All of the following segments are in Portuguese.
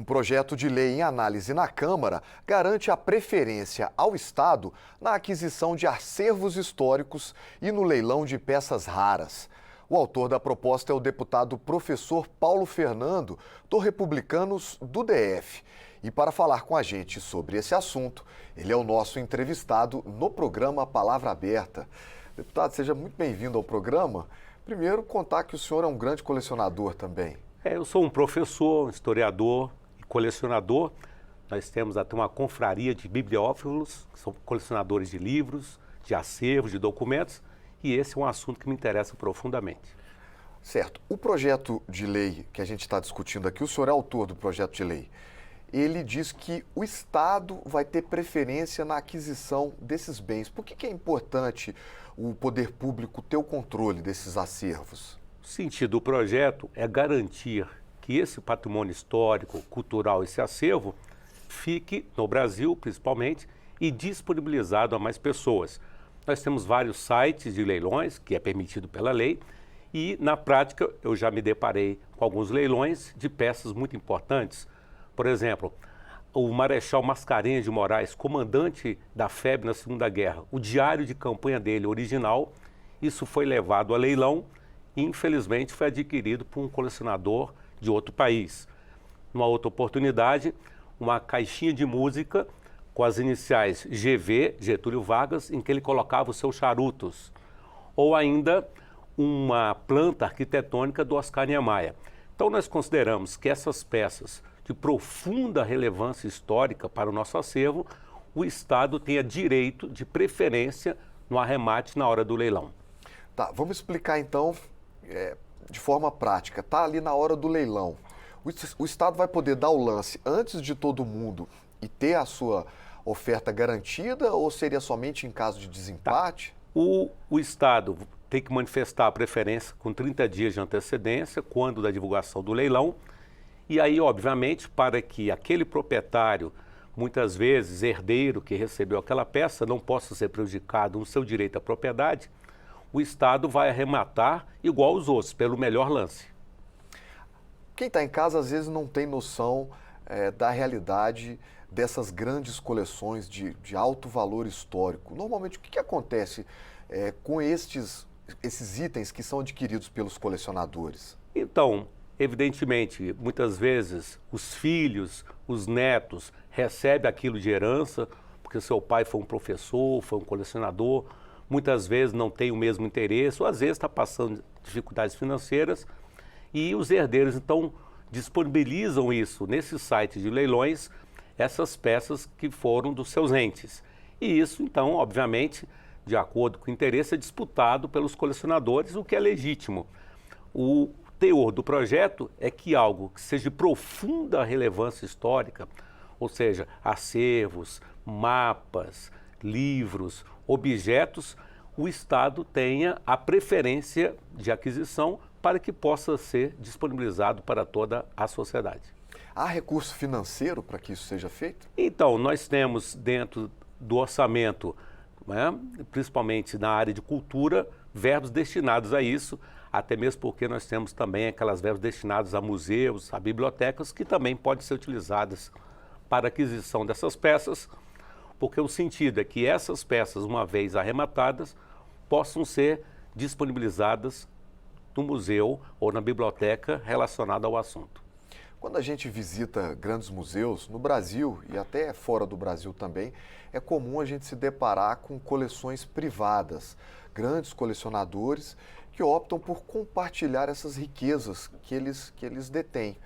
Um projeto de lei em análise na Câmara garante a preferência ao Estado na aquisição de acervos históricos e no leilão de peças raras. O autor da proposta é o deputado professor Paulo Fernando, do Republicanos do DF. E para falar com a gente sobre esse assunto, ele é o nosso entrevistado no programa Palavra Aberta. Deputado, seja muito bem-vindo ao programa. Primeiro, contar que o senhor é um grande colecionador também. Eu sou um professor, um historiador e colecionador. Nós temos até uma confraria de bibliófilos, que são colecionadores de livros, de acervos, de documentos, e esse é um assunto que me interessa profundamente. Certo. O projeto de lei que a gente está discutindo aqui, o senhor é autor do projeto de lei, ele diz que o Estado vai ter preferência na aquisição desses bens. Por que é importante o poder público ter o controle desses acervos? O sentido do projeto é garantir que esse patrimônio histórico, cultural, esse acervo, fique no Brasil, principalmente, e disponibilizado a mais pessoas. Nós temos vários sites de leilões, que é permitido pela lei, e, na prática, eu já me deparei com alguns leilões de peças muito importantes. Por exemplo, o Marechal Mascarenhas de Moraes, comandante da FEB na Segunda Guerra, o diário de campanha dele original, isso foi levado a leilão e, infelizmente, foi adquirido por um colecionador de outro país. Numa outra oportunidade, uma caixinha de música com as iniciais GV, Getúlio Vargas, em que ele colocava os seus charutos. Ou ainda uma planta arquitetônica do Oscar Niemeyer. Então, nós consideramos que essas peças de profunda relevância histórica para o nosso acervo, o Estado tenha direito de preferência no arremate na hora do leilão. Tá, vamos explicar então de forma prática. Está ali na hora do leilão. O Estado vai poder dar o lance antes de todo mundo e ter a sua oferta garantida ou seria somente em caso de desempate? Tá. O Estado tem que manifestar a preferência com 30 dias de antecedência, quando da divulgação do leilão. E aí, obviamente, para que aquele proprietário, muitas vezes herdeiro que recebeu aquela peça, não possa ser prejudicado no seu direito à propriedade, o Estado vai arrematar igual os outros, pelo melhor lance. Quem está em casa, às vezes, não tem noção da realidade dessas grandes coleções de alto valor histórico. Normalmente, o que acontece com esses itens que são adquiridos pelos colecionadores? Então, evidentemente, muitas vezes os filhos, os netos recebem aquilo de herança, porque seu pai foi um professor, foi um colecionador, muitas vezes não tem o mesmo interesse, ou às vezes está passando dificuldades financeiras, e os herdeiros, então, disponibilizam isso nesse site de leilões, essas peças que foram dos seus entes. E isso, então, obviamente, de acordo com o interesse, é disputado pelos colecionadores, o que é legítimo. O teor do projeto é que algo que seja de profunda relevância histórica, ou seja, acervos, mapas, livros, objetos, o Estado tenha a preferência de aquisição para que possa ser disponibilizado para toda a sociedade. Há recurso financeiro para que isso seja feito? Então, nós temos dentro do orçamento, principalmente na área de cultura, verbos destinados a isso, até mesmo porque nós temos também aquelas verbas destinadas a museus, a bibliotecas, que também podem ser utilizadas para a aquisição dessas peças, porque o sentido é que essas peças, uma vez arrematadas, possam ser disponibilizadas no museu ou na biblioteca relacionada ao assunto. Quando a gente visita grandes museus, no Brasil e até fora do Brasil também, é comum a gente se deparar com coleções privadas, grandes colecionadores que optam por compartilhar essas riquezas que eles detêm.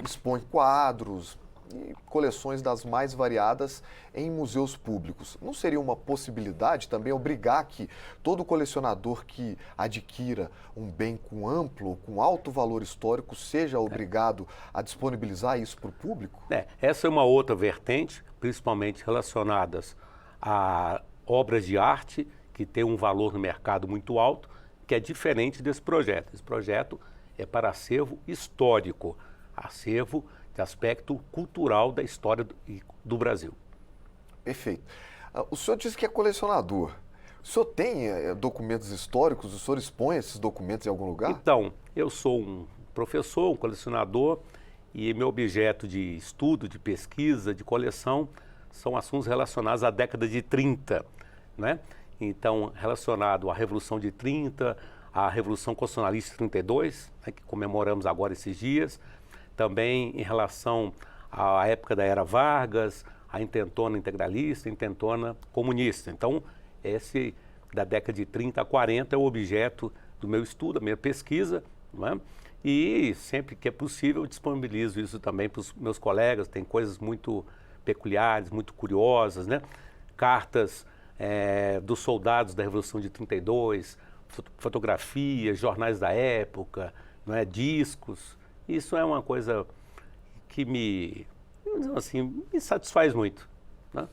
Expõem quadros e coleções das mais variadas em museus públicos. Não seria uma possibilidade também obrigar que todo colecionador que adquira um bem com alto valor histórico seja obrigado a disponibilizar isso para o público? Essa é uma outra vertente, principalmente relacionadas a obras de arte que tem um valor no mercado muito alto, que é diferente desse projeto. Esse projeto é para acervo histórico, acervo de aspecto cultural da história do Brasil. Perfeito. O senhor disse que é colecionador. O senhor tem documentos históricos? O senhor expõe esses documentos em algum lugar? Então, eu sou um professor, um colecionador, E meu objeto de estudo, de pesquisa, de coleção, são assuntos relacionados à década de 30, né? Então, relacionado à Revolução de 30, à Revolução Constitucionalista de 32, né, que comemoramos agora esses dias, também em relação à época da Era Vargas, a intentona integralista, a intentona comunista. Então, esse da década de 30 a 40 é o objeto do meu estudo, da minha pesquisa, não é? E sempre que é possível eu disponibilizo isso também para os meus colegas. Tem coisas muito peculiares, muito curiosas, né? Cartas dos soldados da Revolução de 32, fotografias, jornais da época, não é? Discos. Isso é uma coisa que me satisfaz muito, né?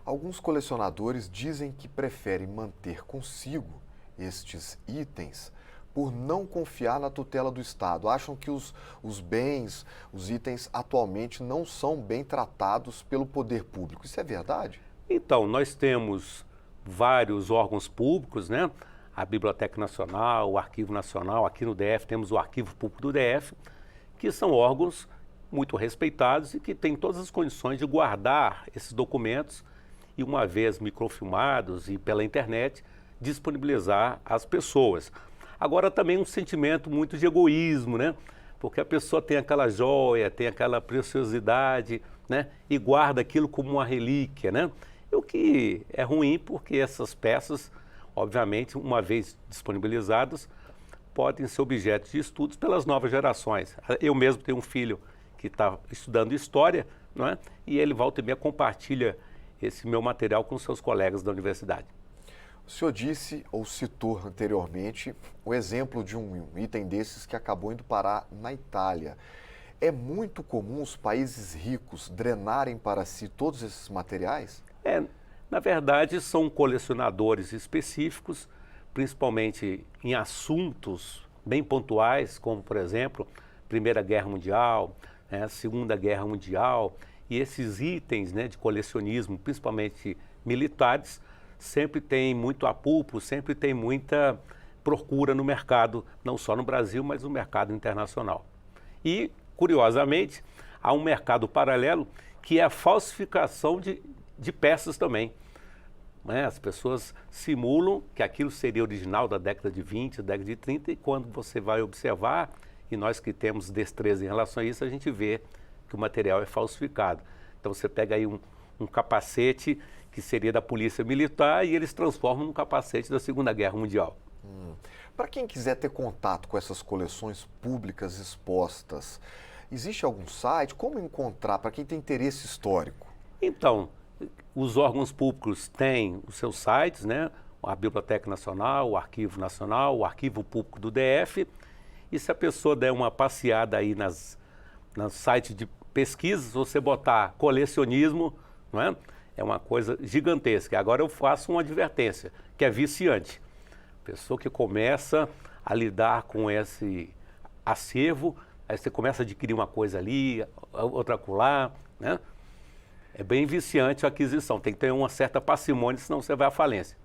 Alguns colecionadores dizem que preferem manter consigo estes itens por não confiar na tutela do Estado. Acham que os bens, os itens atualmente não são bem tratados pelo poder público. Isso é verdade? Então, nós temos vários órgãos públicos, né? A Biblioteca Nacional, o Arquivo Nacional, aqui no DF temos o Arquivo Público do DF, que são órgãos muito respeitados e que têm todas as condições de guardar esses documentos e, uma vez microfilmados e pela internet, disponibilizar às pessoas. Agora também um sentimento muito de egoísmo, né? Porque a pessoa tem aquela joia, tem aquela preciosidade, né? E guarda aquilo como uma relíquia, né? E o que é ruim porque essas peças, obviamente, uma vez disponibilizadas, podem ser objeto de estudos pelas novas gerações. Eu mesmo tenho um filho que está estudando História, não é? E ele volta e meia compartilha esse meu material com seus colegas da universidade. O senhor disse ou citou anteriormente o exemplo de um item desses que acabou indo parar na Itália. É muito comum os países ricos drenarem para si todos esses materiais? Na verdade, são colecionadores específicos, principalmente em assuntos bem pontuais, como, por exemplo, Primeira Guerra Mundial, né, Segunda Guerra Mundial, e esses itens, né, de colecionismo, principalmente militares, sempre tem muito apupro, sempre tem muita procura no mercado, não só no Brasil, mas no mercado internacional. E, curiosamente, há um mercado paralelo que é a falsificação de peças também. Né? As pessoas simulam que aquilo seria original da década de 20, da década de 30, e quando você vai observar, e nós que temos destreza em relação a isso, a gente vê que o material é falsificado. Então você pega aí um capacete que seria da Polícia Militar e eles transformam num capacete da Segunda Guerra Mundial. Para quem quiser ter contato com essas coleções públicas expostas, existe algum site? Como encontrar para quem tem interesse histórico? Então, os órgãos públicos têm os seus sites, né? A Biblioteca Nacional, o Arquivo Nacional, o Arquivo Público do DF. E se a pessoa der uma passeada aí nos sites de pesquisas, você botar colecionismo, não é? É uma coisa gigantesca. Agora eu faço uma advertência, que é viciante. Pessoa que começa a lidar com esse acervo, aí você começa a adquirir uma coisa ali, outra acolá, né? É bem viciante a aquisição, tem que ter uma certa parcimônia, senão você vai à falência.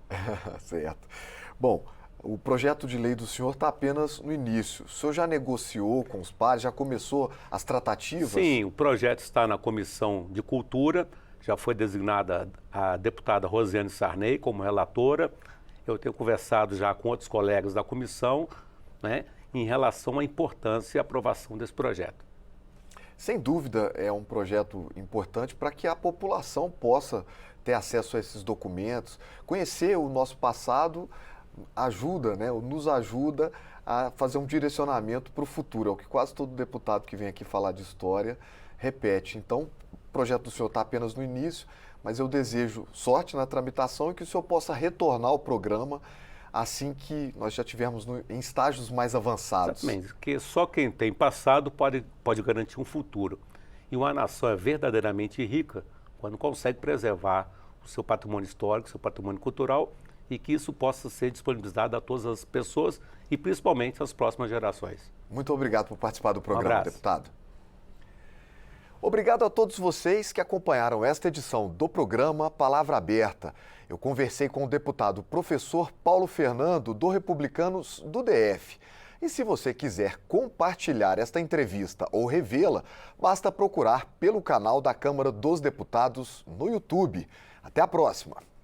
Certo. Bom, o projeto de lei do senhor está apenas no início. O senhor já negociou com os pares, já começou as tratativas? Sim, o projeto está na Comissão de Cultura, já foi designada a deputada Rosiane Sarney como relatora. Eu tenho conversado já com outros colegas da comissão, né, em relação à importância e aprovação desse projeto. Sem dúvida, é um projeto importante para que a população possa ter acesso a esses documentos. Conhecer o nosso passado ajuda, né, nos ajuda a fazer um direcionamento para o futuro. É o que quase todo deputado que vem aqui falar de história repete. Então, o projeto do senhor está apenas no início, mas eu desejo sorte na tramitação e que o senhor possa retornar ao programa assim que nós já tivermos em estágios mais avançados. Exatamente, porque só quem tem passado pode garantir um futuro. E uma nação é verdadeiramente rica quando consegue preservar o seu patrimônio histórico, o seu patrimônio cultural, e que isso possa ser disponibilizado a todas as pessoas e principalmente às próximas gerações. Muito obrigado por participar do programa, abraço. Deputado. Obrigado a todos vocês que acompanharam esta edição do programa Palavra Aberta. Eu conversei com o deputado professor Paulo Fernando, do Republicanos do DF. E se você quiser compartilhar esta entrevista ou revê-la, basta procurar pelo canal da Câmara dos Deputados no YouTube. Até a próxima!